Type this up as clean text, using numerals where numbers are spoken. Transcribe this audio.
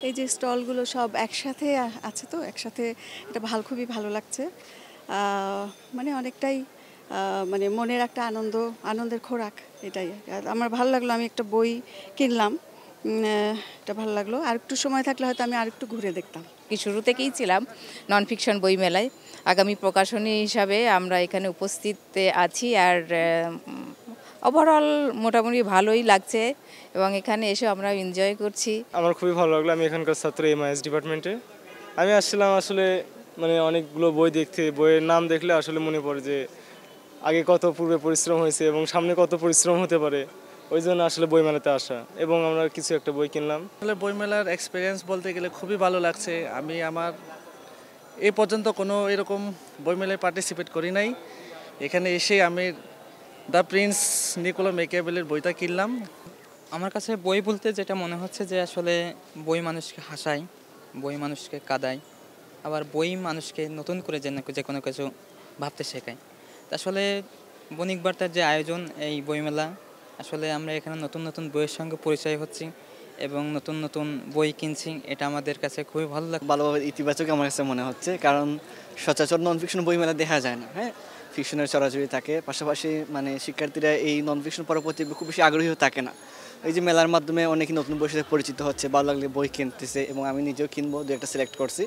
এই যে স্টলগুলো সব একসাথে আছে তো একসাথে এটা খুবই ভালো লাগছে। আ মানে অনেকটাই মানে মনের একটা আনন্দের খোরাক এটাই। আর আমার ভালো লাগলো আমি একটা বই কিনলাম। এটা ভালো লাগলো। আরেকটু সময় থাকলে হয়তো আমি আরেকটু ঘুরে দেখতাম। কি শুরু থেকেই ছিলাম নন ফিকশন বইমেলায়। আগামী প্রকাশনী হিসাবে আমরা এখানে উপস্থিত আছি। আর ওভারঅল মোটামুটি ভালোই লাগছে এবং এখানে এসে আমরা এনজয় করছি। আমার খুবই ভালো লাগলো। আমি এখানকার ছাত্র এমআইএস ডিপার্টমেন্টে। আমি আসছিলাম আসলে মানে অনেকগুলো বই দেখতে। বইয়ের নাম দেখলে আসলে মনে পড়ে যে আগে কত পূর্বে পরিশ্রম হয়েছে এবং সামনে কত পরিশ্রম হতে পারে। ওই জন্য আসলে বইমেলাতে আসা এবং আমরা কিছু একটা বই কিনলাম। আসলে বইমেলার এক্সপিরিয়েন্স বলতে গেলে খুবই ভালো লাগছে। আমি আমার এই পর্যন্ত কোনো এরকম বইমেলায় পার্টিসিপেট করি নাই। এখানে এসে আমি দ্য প্রিন্স নিকোলা মেকিয়াভেলির বইটা কিনলাম। আমার কাছে বই বলতে যেটা মনে হচ্ছে যে আসলে বই মানুষকে হাসায়, বই মানুষকে কাঁদায়, আবার বই মানুষকে নতুন করে যে কোনো কিছু ভাবতে শেখায়। তা আসলে বণিক বার্তার যে আয়োজন এই বইমেলা, আসলে আমরা এখানে নতুন নতুন বইয়ের সঙ্গে পরিচয় হচ্ছি এবং নতুন নতুন বই কিনছি। এটা আমাদের কাছে খুবই ভালো লাগে। ভালোভাবে ইতিবাচক আমার কাছে মনে হচ্ছে, কারণ সচরাচর নন ফিকশন বইমেলা দেখা যায় না। হ্যাঁ, ফিকশনের চরাচরি থাকে, পাশাপাশি মানে শিক্ষার্থীরা এই নন ফিকশন পড়ার প্রতি খুব বেশি আগ্রহী থাকে না। এই যে মেলার মাধ্যমে অনেকে নতুন বইয়ের সাথে পরিচিত হচ্ছে, ভালো লাগলে বই কিনতেছে এবং আমি নিজেও কিনবো, দু একটা সিলেক্ট করছি।